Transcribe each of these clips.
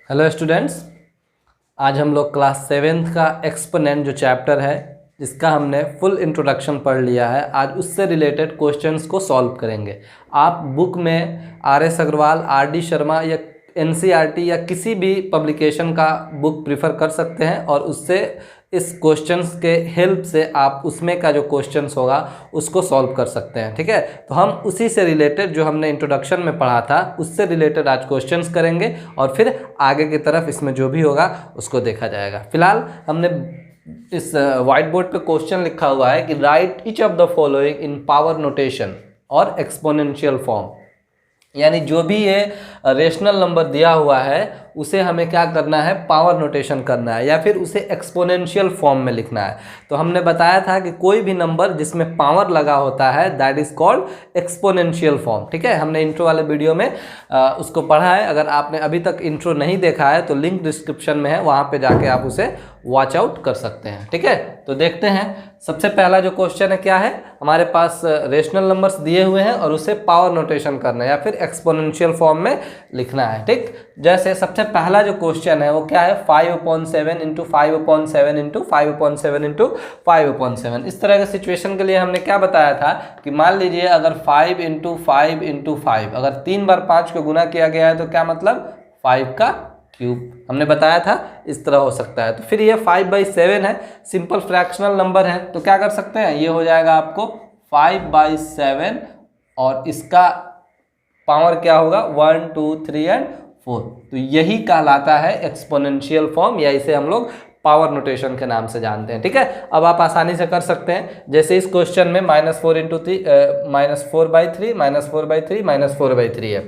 Hello students, आज हम लोग क्लास 7th का एक्सपोनेंट जो चैप्टर है जिसका हमने फुल इंट्रोडक्शन पढ़ लिया है, आज उससे रिलेटेड क्वेश्चंस को सॉल्व करेंगे। आप बुक में आर.एस. अग्रवाल, आर.डी. शर्मा या एनसीईआरटी या किसी भी पब्लिकेशन का बुक प्रिफर कर सकते हैं और उससे इस क्वेश्चंस के हेल्प से आप उसमें का जो क्वेश्चंस होगा उसको सॉल्व कर सकते हैं। ठीक है, तो हम उसी से रिलेटेड जो हमने इंट्रोडक्शन में पढ़ा था उससे रिलेटेड आज क्वेश्चंस करेंगे और फिर आगे की तरफ इसमें जो भी होगा उसको देखा जाएगा। फिलहाल हमने इस व्हाइट बोर्ड पे क्वेश्चन लिखा हुआ है कि right each of the following in power notation और एक्सपोनेंशियल फॉर्म, यानी जो भी ये रेशनल नंबर दिया हुआ है उसे हमें क्या करना है, पावर नोटेशन करना है या फिर उसे एक्सपोनेंशियल फॉर्म में लिखना है। तो हमने बताया था कि कोई भी नंबर जिसमें पावर लगा होता है that is called exponential form. ठीक है, हमने इंट्रो वाले वीडियो में उसको पढ़ा है। अगर आपने अभी तक इंट्रो नहीं देखा है तो लिंक डिस्क्रिप्शन में है, वहाँ पे जाके आप उसे वॉच आउट कर सकते हैं। ठीक है, तो देखते हैं सबसे पहला जो क्वेश्चन है क्या है। हमारे पास रेशनल नंबर्स दिए हुए हैं और उसे पावर नोटेशन करना है या फिर एक्सपोनेंशियल फॉर्म में लिखना है। ठीक, जैसे सबसे पहला जो क्वेश्चन है वो क्या है, 5/7 इंटू 5/7 इंटू 5/7 इंटू 5/7। इस तरह के सिचुएशन के लिए हमने क्या बताया था कि मान लीजिए अगर 5 इंटू 5 इंटू 5, अगर 3 बार 5 को गुना किया गया है तो क्या मतलब 5 का क्यूब, हमने बताया था इस तरह हो सकता है। तो फिर ये 5/7 है, सिंपल फ्रैक्शनल नंबर है, तो क्या कर सकते हैं, ये हो जाएगा आपको 5/7 और इसका पावर क्या होगा 1 2 3 एंड 4। तो यही कहलाता है एक्सपोनेंशियल फॉर्म या इसे हम लोग पावर नोटेशन के नाम से जानते हैं। ठीक है, अब आप आसानी से कर सकते हैं। जैसे इस क्वेश्चन में -4/3 -4/3 -4/3 -4/3 है,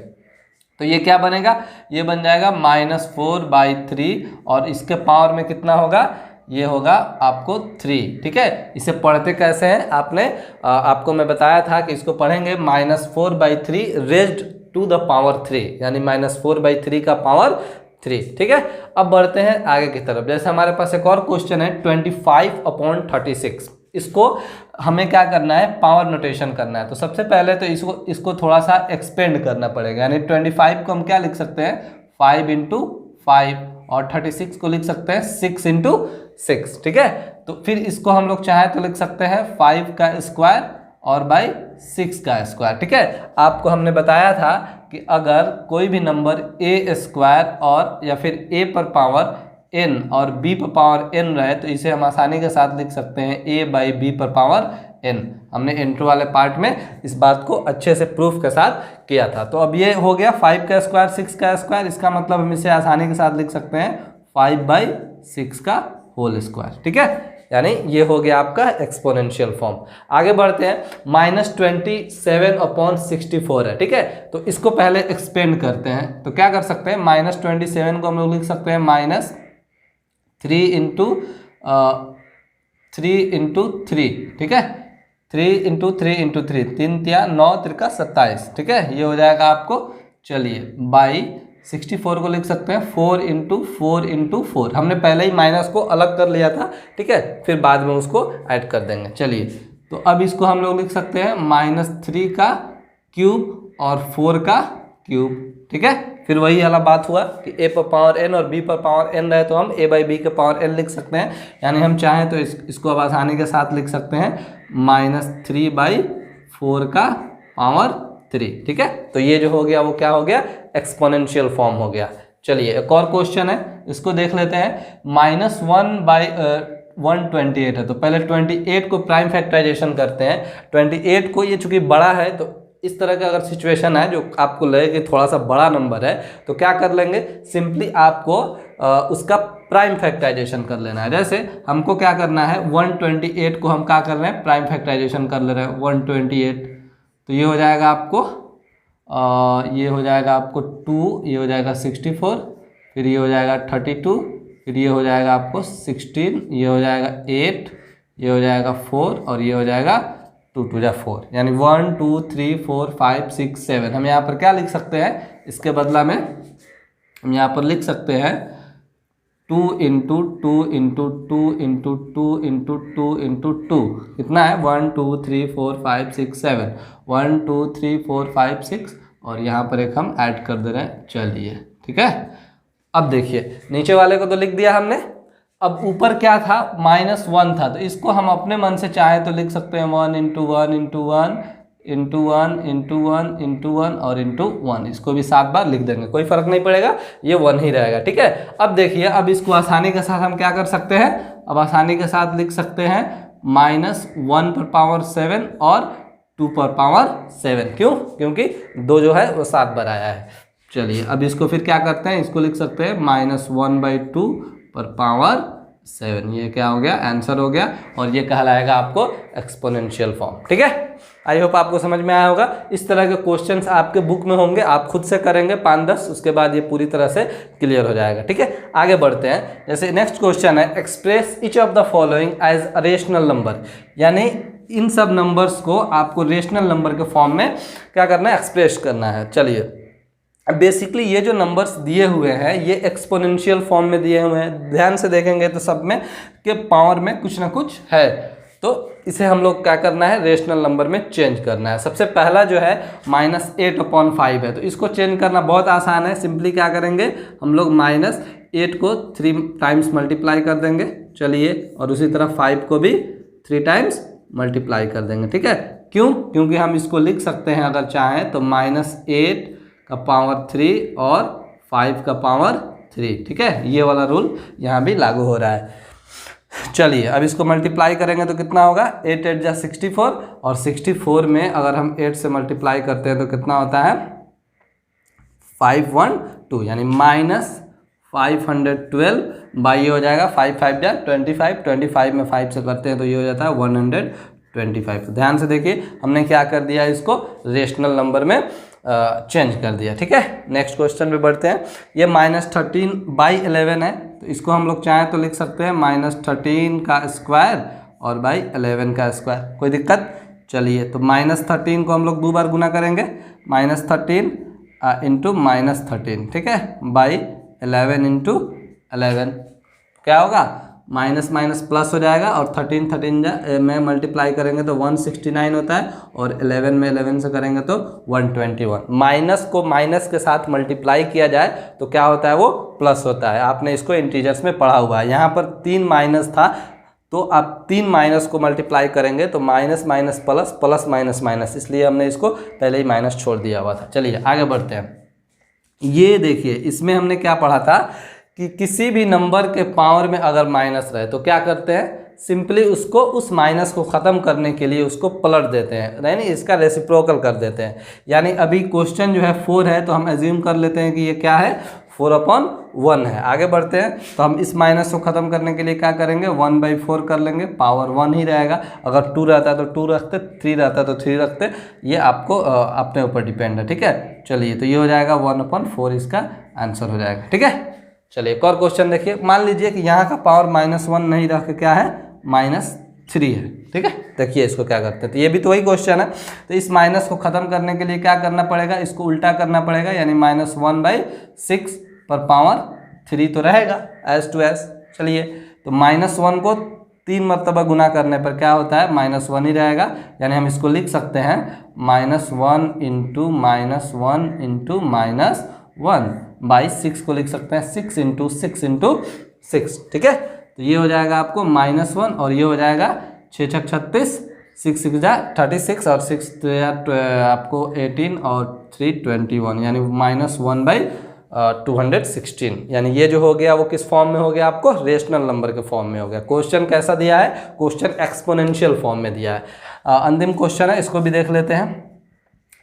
तो ये क्या बनेगा, ये बन जाएगा -4/3 और इसके पावर में कितना होगा, ये होगा आपको 3। ठीक है, इसे पढ़ते कैसे हैं आपको मैं बताया था कि इसको पढ़ेंगे -4/3 रेज्ड टू द पावर 3, यानी -4/3 का पावर 3। ठीक है, अब बढ़ते हैं आगे की तरफ। जैसे हमारे पास एक और क्वेश्चन है 25/36, इसको हमें क्या करना है, पावर नोटेशन करना है। तो सबसे पहले तो इसको थोड़ा सा एक्सपेंड करना पड़ेगा, यानी 25 को हम क्या लिख सकते हैं 5 इंटू 5 और 36 को लिख सकते हैं 6 इंटू 6। ठीक है, तो फिर इसको हम लोग चाहे तो लिख सकते हैं 5 का स्क्वायर और बाई 6 का स्क्वायर। ठीक है, आपको हमने बताया था कि अगर कोई भी नंबर a स्क्वायर और या फिर a पर पावर n और b पर पावर n रहे तो इसे हम आसानी के साथ लिख सकते हैं a/b पर पावर n। हमने इंट्रो वाले पार्ट में इस बात को अच्छे से प्रूफ के साथ किया था। तो अब ये हो गया 5 का स्क्वायर 6 का स्क्वायर, इसका मतलब हम इसे आसानी के साथ लिख सकते हैं 5/6 का होल स्क्वायर। ठीक है, यानी ये हो गया आपका एक्सपोनेंशियल फॉर्म। आगे बढ़ते हैं, -27/64 है। ठीक है, तो इसको पहले एक्सपेंड करते हैं। तो क्या कर सकते हैं, -27 को हम लोग लिख सकते हैं -3 इंटू 3। ठीक है, 3 इंटू 3 इंटू 3, 3 × 9 × 27। ठीक है, ये हो जाएगा आपको, चलिए बाई 64 को लिख सकते हैं 4 इंटू 4 इंटू 4। हमने पहले ही माइनस को अलग कर लिया था। ठीक है, फिर बाद में उसको ऐड कर देंगे। चलिए, तो अब इसको हम लोग लिख सकते हैं -3 का क्यूब और 4 का क्यूब। ठीक है, फिर वही वाला बात हुआ कि a पर पावर n और b पर पावर n रहे तो हम a/b के पावर n लिख सकते हैं, यानी हम चाहें तो इसको अब आसानी के साथ लिख सकते हैं -3/4 का पावर 3। ठीक है, तो ये जो हो गया वो क्या हो गया, एक्सपोनेंशियल फॉर्म हो गया। चलिए एक और क्वेश्चन है, इसको देख लेते हैं। -1/128 है, तो पहले 28 को प्राइम फैक्टराइजेशन करते हैं। 28 को, ये चूंकि बड़ा है तो इस तरह का अगर सिचुएशन है जो आपको लगे कि थोड़ा सा बड़ा नंबर है तो क्या कर लेंगे, सिंपली आपको उसका प्राइम फैक्टराइजेशन कर लेना है। जैसे हमको क्या करना है, 128 को हम क्या कर रहे हैं, प्राइम फैक्टराइजेशन कर ले रहे हैं 128। तो ये हो जाएगा आपको 2, ये हो जाएगा 64, फिर ये हो जाएगा 32, फिर ये हो जाएगा आपको 16, ये हो जाएगा 8, ये हो जाएगा 4 और ये हो जाएगा 2 2 जा 4, यानी 1 2 3 4 5 6 7। हम यहाँ पर क्या लिख सकते हैं, इसके बदला में हम यहाँ पर लिख सकते हैं 2 into 2 into 2 into 2 into 2 into 2, कितना है 1 2 3 4 5 6 7, 1 2 3 4 5 6 और यहाँ पर एक हम ऐड कर दे रहे हैं। चलिए ठीक है, अब देखिए नीचे वाले को तो लिख दिया हमने, अब ऊपर क्या था, -1 था, तो इसको हम अपने मन से चाहे तो लिख सकते हैं 1 into 1 into 1 into 1 into 1 into 1 और इंटू 1, इसको भी 7 बार लिख देंगे, कोई फर्क नहीं पड़ेगा, ये 1 ही रहेगा। ठीक है, अब देखिए, अब इसको आसानी के साथ हम क्या कर सकते हैं, अब आसानी के साथ लिख सकते हैं -1 पर पावर 7 और 2 पर पावर 7। क्यों? क्योंकि 2 जो है वो 7 बार आया है। चलिए अब इसको फिर क्या करते हैं, इसको लिख सकते हैं -1/2 पर पावर 7, ये क्या हो गया, आंसर हो गया, और ये कहलाएगा आपको एक्सपोनेंशियल फॉर्म। ठीक है, आई होप आपको समझ में आया होगा। इस तरह के क्वेश्चंस आपके बुक में होंगे, आप खुद से करेंगे 5-10, उसके बाद ये पूरी तरह से क्लियर हो जाएगा। ठीक है, आगे बढ़ते हैं। जैसे नेक्स्ट क्वेश्चन है, express each of the following as a rational number, यानी इन सब नंबर्स को आपको रेशनल नंबर के फॉर्म में क्या करना है, एक्सप्रेस करना है। चलिए अब बेसिकली ये जो नंबर्स दिए हुए हैं ये एक्सपोनेंशियल फॉर्म में दिए हुए हैं, ध्यान से देखेंगे तो सब में के पावर में कुछ ना कुछ है, तो इसे हम लोग क्या करना है, रेशनल नंबर में चेंज करना है। सबसे पहला जो है -8/5 है, तो इसको चेंज करना बहुत आसान है। सिंपली क्या करेंगे, हम लोग -8 को 3 टाइम्स मल्टीप्लाई कर देंगे, चलिए, और उसी तरह 5 को भी 3 टाइम्स मल्टीप्लाई कर देंगे। ठीक है, क्यों? क्योंकि हम इसको लिख सकते हैं अगर चाहें तो -8 का पावर 3 और 5 का पावर 3। ठीक है, ये वाला रूल यहाँ भी लागू हो रहा है। चलिए अब इसको मल्टीप्लाई करेंगे तो कितना होगा, 8 8 जा 64, और 64 में अगर हम 8 से मल्टीप्लाई करते हैं तो कितना होता है, 512, यानी -512 बाई ये हो जाएगा 5 5 जा 25, 25 में 5 से करते हैं तो ये हो जाता है 125। तो ध्यान से देखिए हमने क्या कर दिया, इसको रेशनल नंबर में चेंज कर दिया। ठीक है, नेक्स्ट क्वेश्चन पे बढ़ते हैं। ये -13/11 है, तो इसको हम लोग चाहें तो लिख सकते हैं -13 का स्क्वायर और बाई 11 का स्क्वायर, कोई दिक्कत? चलिए तो -13 को हम लोग 2 बार गुना करेंगे, -13 इंटू -13, ठीक है, बाई 11 इंटू 11, क्या होगा, माइनस माइनस प्लस हो जाएगा, और 13 में मल्टीप्लाई करेंगे तो 169 होता है, और 11 में 11 से करेंगे तो 121। माइनस को माइनस के साथ मल्टीप्लाई किया जाए तो क्या होता है, वो प्लस होता है। आपने इसको इंटीजर्स में पढ़ा हुआ है। यहाँ पर 3 माइनस था, तो आप 3 माइनस को मल्टीप्लाई करेंगे तो minus minus plus, plus minus minus, इसलिए हमने इसको पहले ही माइनस छोड़ दिया हुआ था। चलिए आगे बढ़ते हैं। ये देखिए इसमें हमने क्या पढ़ा था कि किसी भी नंबर के पावर में अगर माइनस रहे तो क्या करते हैं, सिंपली उसको उस माइनस को ख़त्म करने के लिए उसको पलट देते हैं, यानी इसका रेसिप्रोकल कर देते हैं। यानी अभी क्वेश्चन जो है 4 है, तो हम एज्यूम कर लेते हैं कि ये क्या है, 4/1 है। आगे बढ़ते हैं तो हम इस माइनस को ख़त्म करने के लिए क्या करेंगे, 1/4 कर लेंगे, पावर 1 ही रहेगा। अगर 2 रहता है तो 2 रखते, 3 रहता है तो 3 रखते, ये आपको अपने ऊपर डिपेंड है। ठीक है, चलिए तो ये हो जाएगा 1/4, इसका आंसर हो जाएगा। ठीक है, चलिए एक और क्वेश्चन देखिए। मान लीजिए कि यहाँ का पावर -1 नहीं रख के क्या है, -3 है। ठीक है, देखिए इसको क्या करते हैं, तो ये भी तो वही क्वेश्चन है। तो इस माइनस को ख़त्म करने के लिए क्या करना पड़ेगा, इसको उल्टा करना पड़ेगा, यानी -1/6 पर पावर 3 तो रहेगा एज टू एज। चलिए तो -1 को 3 मरतबा गुना करने पर क्या होता है, -1 ही रहेगा, यानी हम इसको लिख सकते हैं -1 इंटू -1 इंटू -1 बाई 6 को लिख सकते हैं 6 इंटू 6 इंटू 6। ठीक है, तो ये हो जाएगा आपको -1, और ये हो जाएगा 6 6 36, 6 6 जा 36, और 6 आपको 18 और 3 21, यानी -1/216। यानी ये जो हो गया वो किस फॉर्म में हो गया, आपको रेशनल नंबर के फॉर्म में हो गया। क्वेश्चन कैसा दिया है, क्वेश्चन एक्सपोनेंशियल फॉर्म में दिया है। अंतिम क्वेश्चन है, इसको भी देख लेते हैं।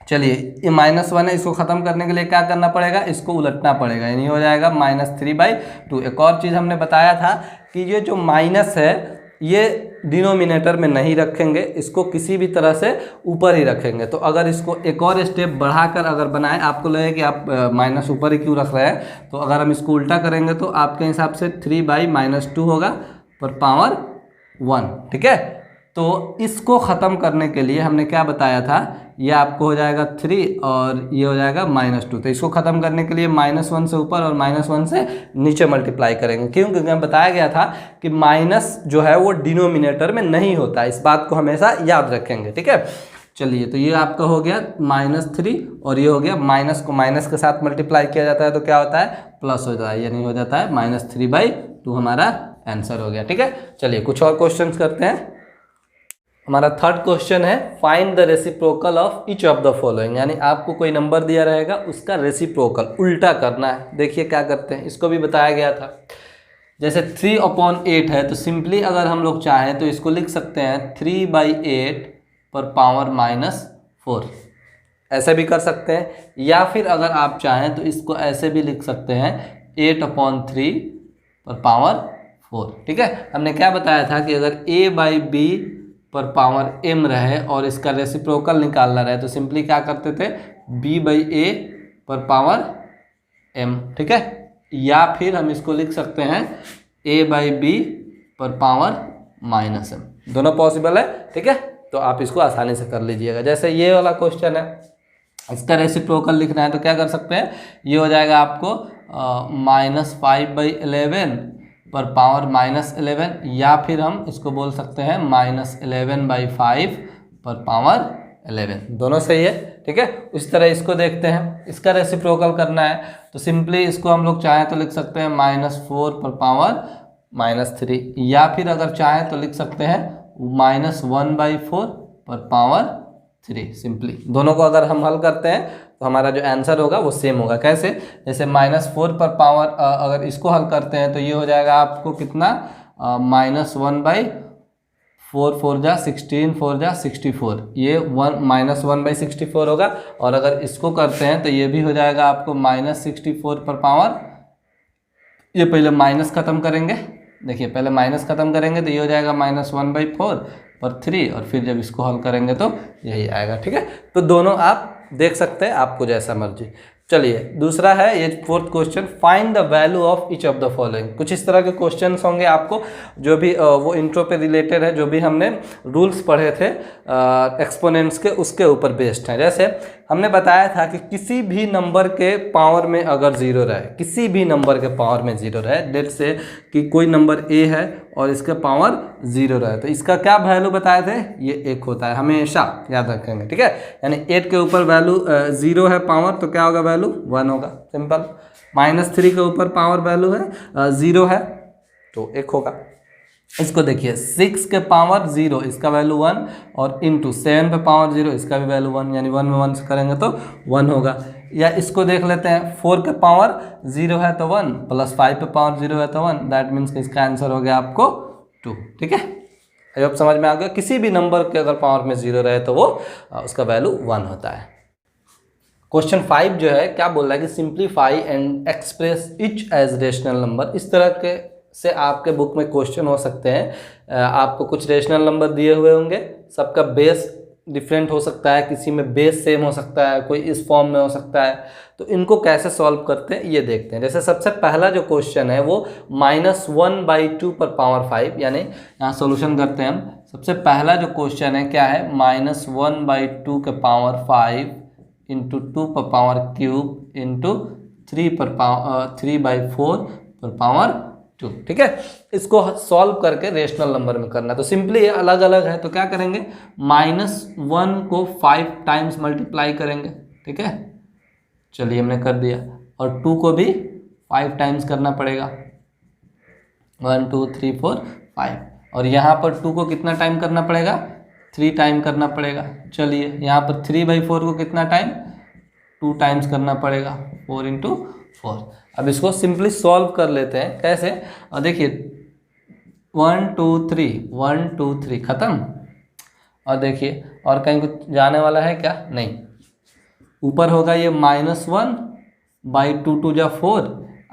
चलिए ये -1 है, इसको ख़त्म करने के लिए क्या करना पड़ेगा, इसको उलटना पड़ेगा, यानी हो जाएगा -3/2। एक और चीज़ हमने बताया था कि ये जो माइनस है ये डिनोमिनेटर में नहीं रखेंगे, इसको किसी भी तरह से ऊपर ही रखेंगे। तो अगर इसको एक और स्टेप बढ़ाकर अगर बनाएं, आपको लगे कि आप माइनस ऊपर ही क्यों रख रहे हैं, तो अगर हम इसको उल्टा करेंगे तो आपके हिसाब से 3/-2 होगा पर पावर 1। ठीक है, तो इसको ख़त्म करने के लिए हमने क्या बताया था, ये आपको हो जाएगा 3 और ये हो जाएगा -2। तो इसको ख़त्म करने के लिए -1 से ऊपर और -1 से नीचे मल्टीप्लाई करेंगे। क्यों? क्योंकि हमें बताया गया था कि माइनस जो है वो डिनोमिनेटर में नहीं होता है, इस बात को हमेशा याद रखेंगे। ठीक है, चलिए, तो ये आपका हो गया -3 और ये हो गया, माइनस को माइनस के साथ मल्टीप्लाई किया जाता है तो क्या होता है, प्लस हो जाता है, यानी हो जाता है -3/2 हमारा आंसर हो गया। ठीक है, चलिए कुछ और क्वेश्चंस करते हैं। हमारा थर्ड क्वेश्चन है find the reciprocal of each of the following, यानी आपको कोई नंबर दिया रहेगा उसका रेसिप्रोकल उल्टा करना है। देखिए क्या करते हैं, इसको भी बताया गया था। जैसे 3/8 है तो सिंपली अगर हम लोग चाहें तो इसको लिख सकते हैं 3/8 पर पावर -4, ऐसे भी कर सकते हैं। या फिर अगर आप चाहें तो इसको ऐसे भी लिख सकते हैं 8/3 पर पावर 4। ठीक है, हमने क्या बताया था कि अगर a/b पर पावर m रहे और इसका रेसिप्रोकल निकालना रहे तो सिंपली क्या करते थे, b/a पर पावर m। ठीक है, या फिर हम इसको लिख सकते हैं a/b पर पावर -m, दोनों पॉसिबल है। ठीक है, तो आप इसको आसानी से कर लीजिएगा। जैसे ये वाला क्वेश्चन है, इसका रेसिप्रोकल लिखना है तो क्या कर सकते हैं, ये हो जाएगा आपको -5/11 पर पावर -11, या फिर हम इसको बोल सकते हैं -11/5 पर पावर 11, दोनों सही है। ठीक है, इस तरह इसको देखते हैं, इसका रेसिप्रोकल करना है तो सिंपली इसको हम लोग चाहें तो लिख सकते हैं -4 पर पावर -3, या फिर अगर चाहें तो लिख सकते हैं -1/4 पर पावर 3। सिंपली दोनों को अगर हम हल करते हैं तो हमारा जो आंसर होगा वो सेम होगा। कैसे, जैसे -4 पर पावर अगर इसको हल करते हैं तो ये हो जाएगा आपको कितना, -1/4, 4 जा 16, 4 जा 64, ये -1/64 होगा। और अगर इसको करते हैं तो ये भी हो जाएगा आपको -64 पर पावर, ये पहले माइनस ख़त्म करेंगे, देखिए पहले माइनस ख़त्म करेंगे तो ये हो जाएगा -1/4 पर 3, और फिर जब इसको हल करेंगे तो यही आएगा। ठीक है, तो दोनों आप देख सकते हैं, आपको जैसा मर्जी। चलिए दूसरा है ये fourth question, find the value of each of the following. कुछ इस तरह के क्वेश्चंस होंगे आपको, जो भी वो इंट्रो पे रिलेटेड है, जो भी हमने रूल्स पढ़े थे एक्सपोनेंट्स के, उसके ऊपर बेस्ड है। जैसे हमने बताया था कि किसी भी नंबर के पावर में अगर 0 रहे, किसी भी नंबर के पावर में 0 रहे, लेट्स से कि कोई नंबर a है और इसके पावर 0 रहे, तो इसका क्या वैल्यू बताए थे, ये 1 होता है, हमेशा याद रखेंगे। ठीक है, यानी 8 के ऊपर वैल्यू 0 है पावर, तो क्या होगा, वैल्यू 1 होगा, सिंपल। -3 के ऊपर पावर वैल्यू है 0 है तो 1 होगा। इसको देखिए 6 के पावर 0, इसका वैल्यू 1, और इंटू 7 पे पावर 0, इसका भी वैल्यू 1, यानी 1 में 1 से करेंगे तो 1 होगा। या इसको देख लेते हैं 4 के पावर 0 है तो 1, प्लस 5 पे पावर 0 है तो 1, दैट मीन्स कि इसका आंसर हो गया आपको 2। ठीक है, अब समझ में आ गया, किसी भी नंबर के अगर पावर में 0 रहे तो वो उसका वैल्यू 1 होता है। क्वेश्चन 5 जो है क्या बोल रहा है कि simplify and express each as rational number. इस तरह के से आपके बुक में क्वेश्चन हो सकते हैं। आपको कुछ रेशनल नंबर दिए हुए होंगे, सबका बेस डिफरेंट हो सकता है, किसी में बेस सेम हो सकता है, कोई इस फॉर्म में हो सकता है, तो इनको कैसे सॉल्व करते हैं ये देखते हैं। जैसे सबसे पहला जो क्वेश्चन है वो -1/2 पर पावर 5, यानी यहाँ सॉल्यूशन करते हैं हम। सबसे पहला जो क्वेश्चन है क्या है, -1/2 के पावर 5 इंटू 2 पर पावर क्यूब इंटू 3/4 पर पावर 2। ठीक है, इसको सॉल्व करके रेशनल नंबर में करना है। तो सिंपली ये अलग अलग है तो क्या करेंगे, -1 को 5 टाइम्स मल्टीप्लाई करेंगे। ठीक है, चलिए हमने कर दिया, और 2 को भी 5 टाइम्स करना पड़ेगा, 1 2 3 4 5, और यहाँ पर 2 को कितना टाइम करना पड़ेगा, 3 टाइम करना पड़ेगा। चलिए यहाँ पर 3/4 को कितना टाइम, 2 टाइम्स करना पड़ेगा, 4 × 4। अब इसको सिंपली सॉल्व कर लेते हैं। कैसे, और देखिए 1 2 3 ख़त्म, और देखिए और कहीं कुछ जाने वाला है क्या, नहीं। ऊपर होगा ये -1/2, 2 जा 4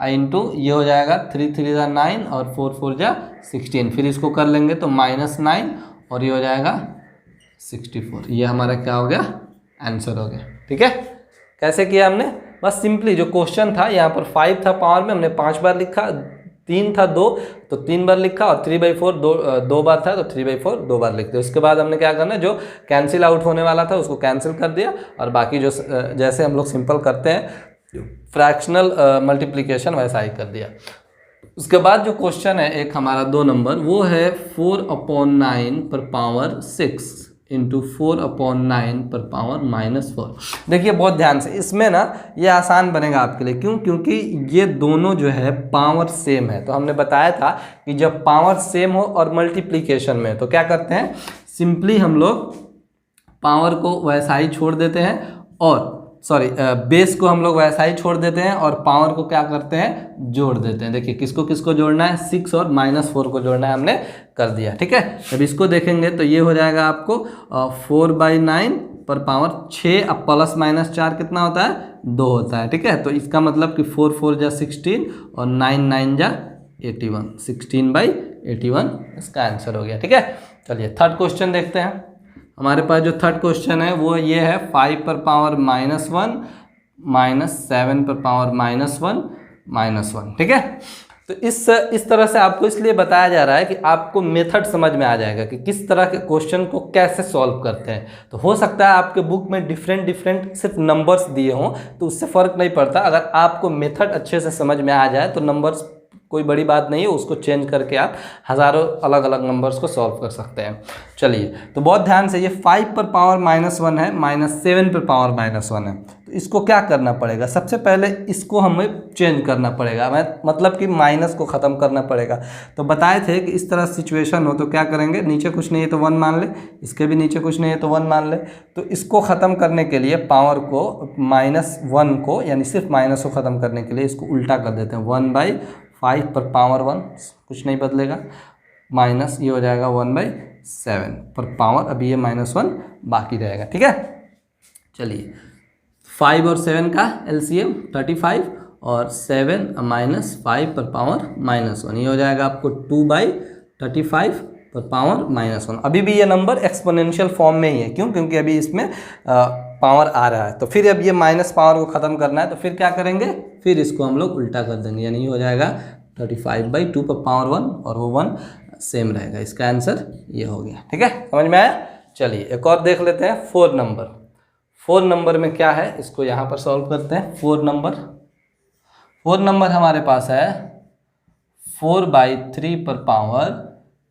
इंटू ये हो जाएगा 3 3 जा 9 और 4 4 जा 16। फिर इसको कर लेंगे तो -9 और ये हो जाएगा 64। ये हमारा क्या हो गया, आंसर हो गया। ठीक है, कैसे किया हमने, बस सिंपली जो क्वेश्चन था यहाँ पर 5 था पावर में, हमने 5 बार लिखा, 3 था 2 तो 3 बार लिखा, और 3/4 दो बार था तो 3/4 2 बार लिखते। उसके बाद हमने क्या करना, जो कैंसिल आउट होने वाला था उसको कैंसिल कर दिया, और बाकी जो जैसे हम लोग सिंपल करते हैं फ्रैक्शनल मल्टीप्लिकेशन वैसा ही कर दिया। उसके बाद जो क्वेश्चन है एक हमारा 2 नंबर, वो है 4/9 पर पावर 6 इंटू 4/9 पर पावर -4। देखिए बहुत ध्यान से, इसमें ना ये आसान बनेगा आपके लिए। क्यों? क्योंकि ये दोनों जो है पावर सेम है। तो हमने बताया था कि जब पावर सेम हो और मल्टीप्लिकेशन में तो क्या करते हैं, सिंपली हम लोग पावर को वैसा ही छोड़ देते हैं और बेस को हम लोग वैसा ही छोड़ देते हैं और पावर को क्या करते हैं, जोड़ देते हैं। देखिए किसको किसको जोड़ना है, 6 और -4 को जोड़ना है, हमने कर दिया। ठीक है, जब इसको देखेंगे तो ये हो जाएगा आपको 4/9 पर पावर 6। अब प्लस माइनस 4 कितना होता है, 2 होता है। ठीक है, तो इसका मतलब कि 4 4 जा 16 और 9 9 जा 81, 16/81 इसका आंसर हो गया। ठीक है, चलिए थर्ड क्वेश्चन देखते हैं। हमारे पास जो थर्ड क्वेश्चन है वो ये है 5 पर पावर -1 -7 पर पावर -1। ठीक है, तो इस तरह से आपको इसलिए बताया जा रहा है कि आपको मेथड समझ में आ जाएगा कि किस तरह के क्वेश्चन को कैसे सॉल्व करते हैं। तो हो सकता है आपके बुक में डिफरेंट सिर्फ नंबर्स दिए हों, तो उससे फ़र्क नहीं पड़ता। अगर आपको मेथड अच्छे से समझ में आ जाए तो नंबर्स कोई बड़ी बात नहीं है, उसको चेंज करके आप हज़ारों अलग अलग नंबर्स को सॉल्व कर सकते हैं। चलिए, तो बहुत ध्यान से, ये 5 पर पावर -1 है, -7 पर पावर -1 है। तो इसको क्या करना पड़ेगा, सबसे पहले इसको हमें चेंज करना पड़ेगा, मतलब कि माइनस को ख़त्म करना पड़ेगा। तो बताए थे कि इस तरह सिचुएशन हो तो क्या करेंगे, नीचे कुछ नहीं है तो 1 मान ले, इसके भी नीचे कुछ नहीं है तो 1 मान ले। तो इसको ख़त्म करने के लिए पावर को -1 को, यानी सिर्फ माइनस को ख़त्म करने के लिए इसको उल्टा कर देते हैं। 1/5 पर पावर 1 कुछ नहीं बदलेगा, माइनस ये हो जाएगा 1/7 पर पावर, अभी ये -1 बाकी रहेगा। ठीक है, चलिए 5 और 7 का LCM 35 और 7 -5 पर पावर -1, ये हो जाएगा आपको 2/35 पर पावर -1। अभी भी ये नंबर एक्सपोनेंशियल फॉर्म में ही है। क्यों? क्योंकि अभी इसमें पावर आ रहा है। तो फिर अब ये माइनस पावर को ख़त्म करना है, तो फिर क्या करेंगे, फिर इसको हम लोग उल्टा कर देंगे, यानी ये हो जाएगा 35/2 पर पावर 1 और वो 1 सेम रहेगा। इसका आंसर ये हो गया। ठीक है, समझ में आया। चलिए एक और देख लेते हैं, 4 नंबर। 4 नंबर में क्या है, इसको यहाँ पर सॉल्व करते हैं। 4 नंबर हमारे पास है 4/3 पर पावर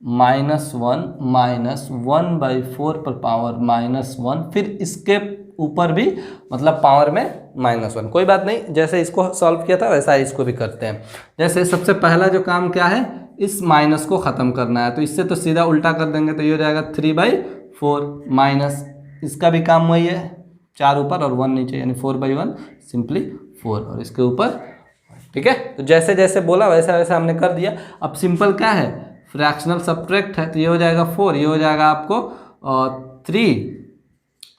-1 -1/4 पर पावर -1, फिर इसके ऊपर भी मतलब पावर में -1। कोई बात नहीं, जैसे इसको सॉल्व किया था वैसा इसको भी करते हैं। जैसे सबसे पहला जो काम क्या है, इस माइनस को ख़त्म करना है, तो इससे तो सीधा उल्टा कर देंगे, तो ये हो जाएगा 3/4 माइनस, इसका भी काम वही है, 4 ऊपर और 1 नीचे, यानी 4/1 सिंपली 4 और इसके ऊपर। ठीक है, तो जैसे जैसे बोला वैसा वैसा हमने कर दिया। अब सिंपल क्या है, फ्रैक्शनल सब्ट्रैक्ट है, तो ये हो जाएगा 4, ये हो जाएगा आपको 3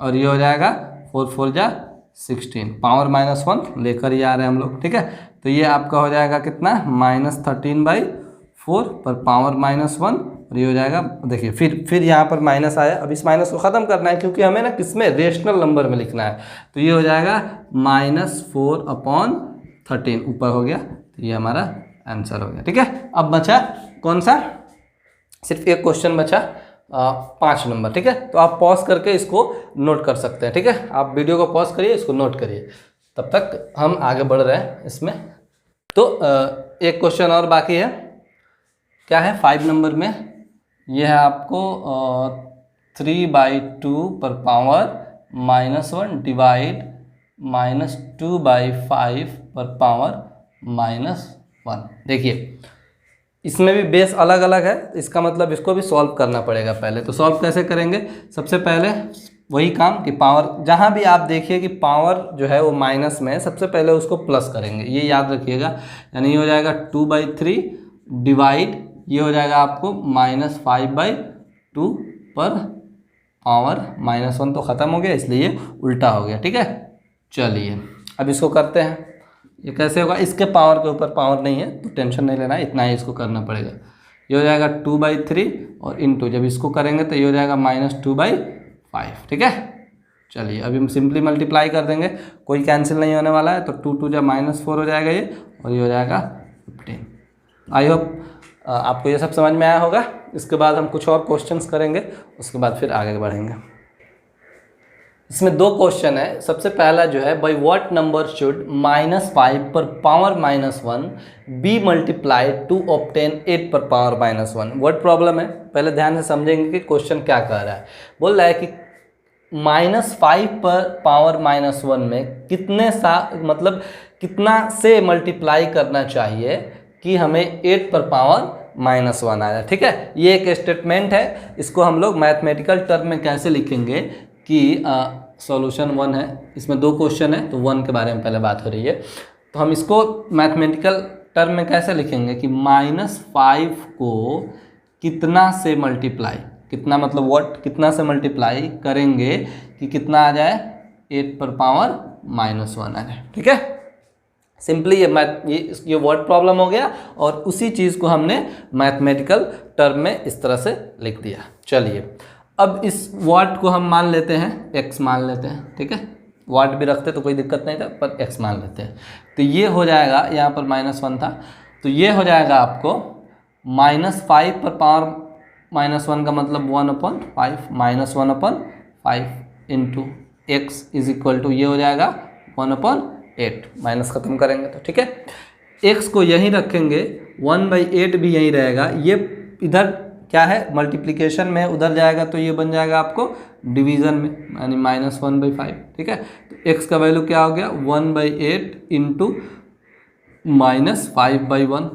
और ये हो जाएगा 4 4 जा 16, पावर -1 लेकर ही आ रहे हैं हम लोग। ठीक है, तो ये आपका हो जाएगा कितना, -13/4 पर पावर -1 और ये हो जाएगा, देखिए फिर यहाँ पर माइनस आया। अब इस माइनस को ख़त्म करना है क्योंकि हमें ना किसमें, रेशनल नंबर में लिखना है। तो ये हो जाएगा -4/13 ऊपर हो गया, तो ये हमारा आंसर हो गया। ठीक है, अब बचा कौन सा, सिर्फ एक क्वेश्चन बचा, 5 नंबर। ठीक है, तो आप पॉज करके इसको नोट कर सकते हैं। ठीक है, आप वीडियो को पॉज करिए, इसको नोट करिए, तब तक हम आगे बढ़ रहे हैं इसमें। तो एक क्वेश्चन और बाकी है, क्या है 5 नंबर में, यह है आपको 3/2 पर पावर -1 डिवाइड -2/5 पर पावर -1। देखिए इसमें भी बेस अलग अलग है, इसका मतलब इसको भी सॉल्व करना पड़ेगा पहले। तो सॉल्व कैसे करेंगे, सबसे पहले वही काम कि पावर, जहाँ भी आप देखिए कि पावर जो है वो माइनस में है, सबसे पहले उसको प्लस करेंगे, ये याद रखिएगा। यानी ये हो जाएगा 2/3 डिवाइड, ये हो जाएगा आपको -5/2 पर पावर -1, तो ख़त्म हो गया इसलिए ये उल्टा हो गया। ठीक है, चलिए अब इसको करते हैं। ये कैसे होगा, इसके पावर के ऊपर पावर नहीं है तो टेंशन नहीं लेना है, इतना ही इसको करना पड़ेगा। ये हो जाएगा 2/3 और इनटू, जब इसको करेंगे तो ये हो जाएगा -2/5। ठीक है, चलिए अभी हम सिंपली मल्टीप्लाई कर देंगे, कोई कैंसिल नहीं होने वाला है, तो 2 2 जा -4 हो जाएगा ये, और ये हो जाएगा 15। आई होप आपको ये सब समझ में आया होगा। इसके बाद हम कुछ और क्वेश्चंस करेंगे, उसके बाद फिर आगे बढ़ेंगे। इसमें दो क्वेश्चन है। सबसे पहला जो है, बाई व्हाट नंबर शुड -5 पर power -1 be multiplied to obtain 8 पर पावर -1। वर्ड प्रॉब्लम है, पहले ध्यान से समझेंगे कि क्वेश्चन क्या कह रहा है। बोल रहा है कि -5 पर पावर -1 में कितने सा मतलब कितना से मल्टीप्लाई करना चाहिए कि हमें 8 पर पावर -1 आ जाए। ठीक है, ये एक स्टेटमेंट है। इसको हम लोग मैथमेटिकल टर्म में कैसे लिखेंगे कि सॉल्यूशन 1 है, इसमें दो क्वेश्चन है तो 1 के बारे में पहले बात हो रही है। तो हम इसको मैथमेटिकल टर्म में कैसे लिखेंगे कि -5 को कितना से मल्टीप्लाई, कितना मतलब व्हाट, कितना से मल्टीप्लाई करेंगे कि कितना आ जाए, 8 पर पावर -1 आ जाए। ठीक है, सिंपली ये वर्ड प्रॉब्लम हो गया और उसी चीज़ को हमने मैथमेटिकल टर्म में इस तरह से लिख दिया। चलिए अब इस वर्ड को हम मान लेते हैं, x मान लेते हैं। ठीक है, वर्ड भी रखते तो कोई दिक्कत नहीं था, पर x मान लेते हैं। तो ये हो जाएगा, यहाँ पर -1 था तो ये हो जाएगा आपको -5 पर पावर -1 का मतलब 1/5 -1/5 into x is equal to ये हो जाएगा 1/8। माइनस ख़त्म करेंगे तो ठीक है, x को यहीं रखेंगे, 1/8 भी यहीं रहेगा। ये इधर क्या है, मल्टीप्लिकेशन में, उधर जाएगा तो ये बन जाएगा आपको डिवीज़न में, यानी -1/5। ठीक है, तो x का वैल्यू क्या हो गया, 1/8 इंटू -5/1,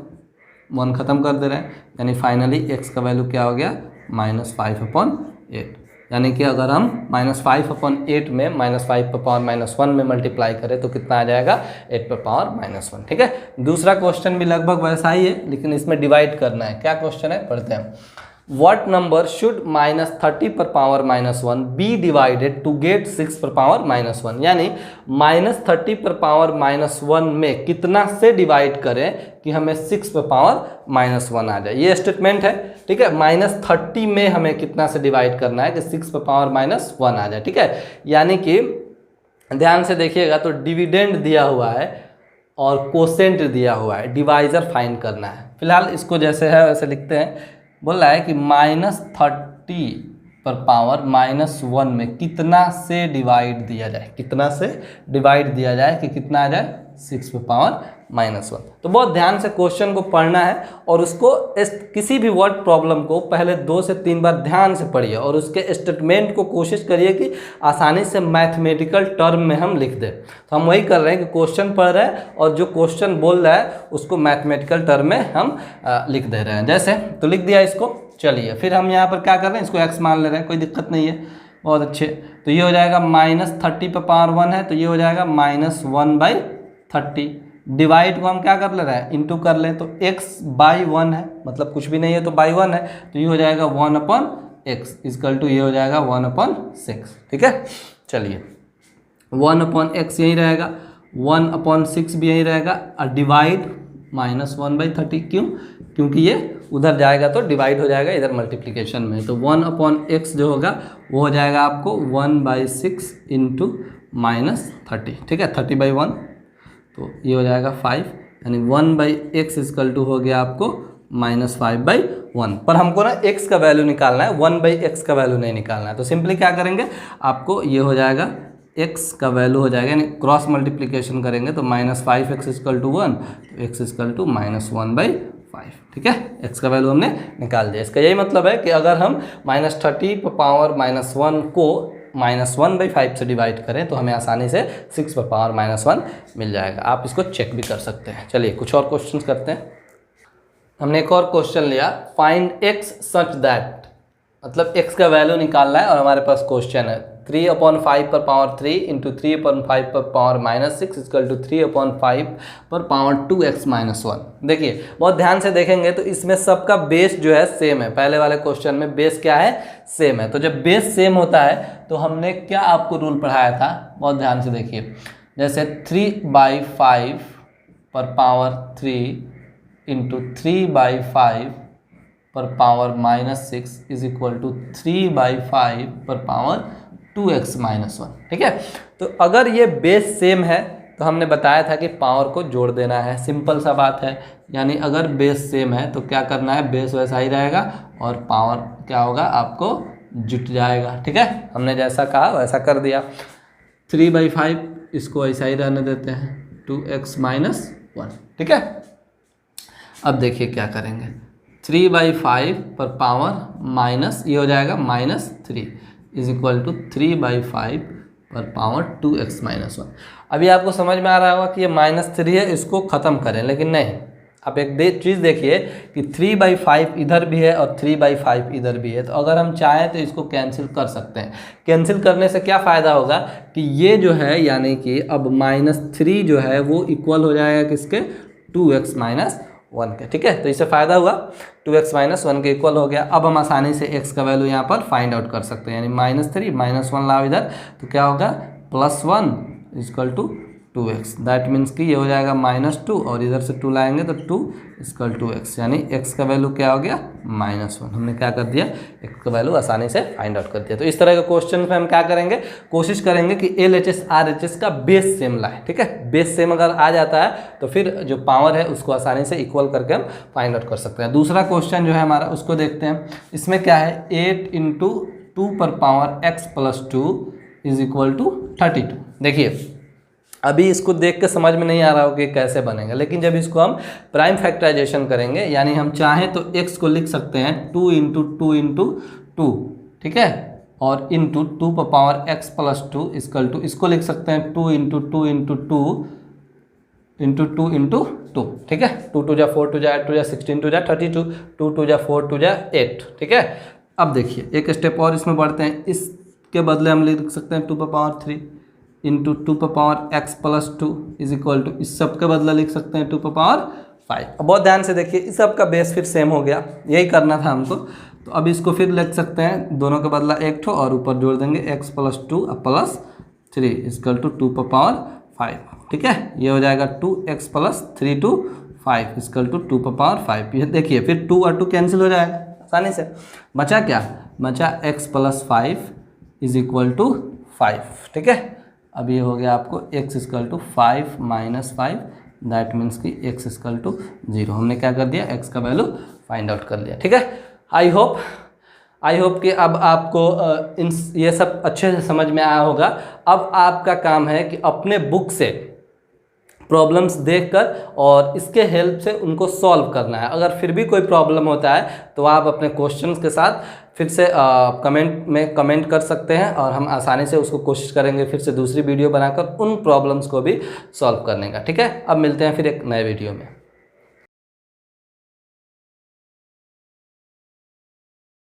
1 ख़त्म कर दे रहे हैं, यानी फाइनली x का वैल्यू क्या हो गया, -5/8। यानी कि अगर हम -5/8 में -5 पर पावर -1 में मल्टीप्लाई करें तो कितना आ जाएगा, 8 पर पावर -1। ठीक है, दूसरा क्वेश्चन भी लगभग वैसा ही है, लेकिन इसमें डिवाइड करना है। क्या क्वेश्चन है, पढ़ते हैं। व्हाट नंबर शुड -30 पर power -1 be divided to get 6 पर पावर -1। यानी -30 पर पावर -1 में कितना से डिवाइड करें कि हमें 6 पर पावर -1 आ जाए। ये स्टेटमेंट है। ठीक है, -30 में हमें कितना से डिवाइड करना है कि 6 पर पावर -1 आ जाए। ठीक है, यानी कि ध्यान से देखिएगा तो डिविडेंड दिया हुआ है और कोसेंट दिया हुआ है, डिवाइजर फाइंड करना है। फिलहाल इसको जैसे है वैसे लिखते हैं। बोल रहा है कि -30 पर पावर -1 में कितना से डिवाइड दिया जाए, कितना से डिवाइड दिया जाए कि कितना आ जाए, 6 पर पावर -1। तो बहुत ध्यान से क्वेश्चन को पढ़ना है और उसको किसी भी वर्ड प्रॉब्लम को पहले 2 से 3 बार ध्यान से पढ़िए और उसके स्टेटमेंट को कोशिश करिए कि आसानी से मैथमेटिकल टर्म में हम लिख दें। तो हम वही कर रहे हैं कि क्वेश्चन पढ़ रहे हैं और जो क्वेश्चन बोल रहा है उसको मैथमेटिकल टर्म में हम लिख दे रहे हैं। जैसे तो लिख दिया इसको। चलिए फिर हम यहाँ पर क्या कर रहे हैं, इसको x मान ले रहे हैं, कोई दिक्कत नहीं है, बहुत अच्छे। तो ये हो जाएगा -30 पर पावर 1 है तो ये हो जाएगा -1/30। डिवाइड को हम क्या कर ले रहे हैं, इंटू कर लें तो x/1 है, मतलब कुछ भी नहीं है तो बाई 1 है, तो ये हो जाएगा 1/x इक्वल टू ये हो जाएगा 1/6। ठीक है, चलिए 1/x यही रहेगा, 1/6 भी यही रहेगा और डिवाइड -1/30। क्यों, क्योंकि ये उधर जाएगा तो डिवाइड हो जाएगा इधर मल्टीप्लिकेशन में, तो 1/x जो होगा वो हो जाएगा आपको 1/6 इंटू -30। ठीक है, 30/1 तो ये हो जाएगा 5, यानी 1/x इक्वल टू हो गया आपको -5/1। पर हमको ना x का वैल्यू निकालना है, 1/x का वैल्यू नहीं निकालना है। तो सिंपली क्या करेंगे, आपको ये हो जाएगा x का वैल्यू हो जाएगा, यानी क्रॉस मल्टीप्लिकेशन करेंगे तो -5x इक्वल टू 1, तो x इक्वल टू -1/5। ठीक है, x का वैल्यू हमने निकाल दिया। इसका यही मतलब है कि अगर हम -30 पर पावर -1 को -1/5 से डिवाइड करें तो हमें आसानी से 6 पर पावर -1 मिल जाएगा। आप इसको चेक भी कर सकते हैं। चलिए कुछ और क्वेश्चंस करते हैं। हमने एक और क्वेश्चन लिया, फाइंड x सच दैट, मतलब x का वैल्यू निकालना है और हमारे पास क्वेश्चन है 3/5 पर पावर 3 इंटू 3/5 पर पावर -6 इक्वल टू 3/5 पर पावर 2x - 1। देखिए बहुत ध्यान से देखेंगे तो इसमें सबका बेस जो है सेम है। पहले वाले क्वेश्चन में बेस क्या है, सेम है। तो जब बेस सेम होता है तो हमने क्या आपको रूल पढ़ाया था, बहुत ध्यान से देखिए। जैसे 3/5 पर पावर 3 इंटू 3/5 पर पावर -6 इज इक्वल टू 3/5 पर पावर 2x - 1। ठीक है, तो अगर ये बेस सेम है तो हमने बताया था कि पावर को जोड़ देना है, सिंपल सा बात है। यानी अगर बेस सेम है तो क्या करना है, बेस वैसा ही रहेगा और पावर क्या होगा, आपको जुट जाएगा। ठीक है, हमने जैसा कहा वैसा कर दिया। 3/5 इसको ऐसा ही रहने देते हैं, 2x - 1। ठीक है, अब देखिए क्या करेंगे, 3/5 पर पावर माइनस ये हो जाएगा -3 इज इक्वल टू 3/5 पर पावर 2x - 1। अभी आपको समझ में आ रहा होगा कि ये -3 है, इसको ख़त्म करें, लेकिन नहीं, आप एक चीज़ देखिए कि 3/5 इधर भी है और 3/5 इधर भी है, तो अगर हम चाहें तो इसको कैंसिल कर सकते हैं। कैंसिल करने से क्या फ़ायदा होगा कि ये जो है यानी कि अब -3 जो है वो इक्वल हो जाएगा किसके, 2x - 1 के। ठीक है, तो इससे फ़ायदा हुआ, 2x - 1 के इक्वल हो गया। अब हम आसानी से x का वैल्यू यहाँ पर फाइंड आउट कर सकते हैं, यानी -3 -1 लाओ इधर, तो क्या होगा, +1 equal to 2x। That means कि ये हो जाएगा -2 और इधर से 2 लाएंगे तो 2 इक्वल टू x, यानी x का वैल्यू क्या हो गया, -1। हमने क्या कर दिया, x का वैल्यू आसानी से फाइंड आउट कर दिया। तो इस तरह के क्वेश्चन में हम क्या करेंगे, कोशिश करेंगे कि LHS RHS का बेस सेम लाए। ठीक है, बेस सेम अगर आ जाता है तो फिर जो पावर है उसको आसानी से इक्वल करके हम फाइंड आउट कर सकते हैं। दूसरा क्वेश्चन जो है हमारा उसको देखते हैं। इसमें क्या है, 8 × 2 पर power x + 2 is equal to 32। देखिए अभी इसको देख के समझ में नहीं आ रहा हो कि कैसे बनेगा, लेकिन जब इसको हम प्राइम फैक्टराइजेशन करेंगे, यानी हम चाहें तो x को लिख सकते हैं 2 × 2 × 2। ठीक है, और इंटू 2 पर पावर x + 2 इक्वल टू, इसको लिख सकते हैं 2 × 2 × 2 × 2 × 2। ठीक है, 2 2 जा 4 2 जा 8 2 जा 16 2 जा 32, 2 2 जा 4 2 जा 8। ठीक है, अब देखिए एक स्टेप और इसमें बढ़ते हैं। इसके बदले हम लिख सकते हैं 2 पर पावर 3 इंटू 2 पर power x + 2 is equal to, इस सब के बदला लिख सकते हैं 2 पर पावर 5। अब बहुत ध्यान से देखिए, इस सब का बेस फिर सेम हो गया, यही करना था हमको। तो अब इसको फिर लिख सकते हैं, दोनों के बदला एक ठो और ऊपर जोड़ देंगे x + 2 + 3 इक्वल टू 2 पर पावर 5। ठीक है, ये हो जाएगा 2x + 3 to 5 इक्वल टू 2 पर पावर 5। ये देखिए फिर 2 और 2 कैंसिल हो जाएगा आसानी से, बचा क्या, बचा x + 5 इज इक्वल टू 5। ठीक है, अब ये हो गया आपको x equal to 5 - 5, that means कि x इक्वल टू 0। हमने क्या कर दिया, x का वैल्यू फाइंड आउट कर लिया। ठीक है, आई होप कि अब आपको ये सब अच्छे से समझ में आया होगा। अब आपका काम है कि अपने बुक से प्रॉब्लम्स देखकर और इसके हेल्प से उनको सॉल्व करना है। अगर फिर भी कोई प्रॉब्लम होता है तो आप अपने क्वेश्चंस के साथ फिर से कमेंट में कमेंट कर सकते हैं और हम आसानी से उसको कोशिश करेंगे फिर से दूसरी वीडियो बनाकर उन प्रॉब्लम्स को भी सॉल्व करने का। ठीक है, अब मिलते हैं फिर एक नए वीडियो में।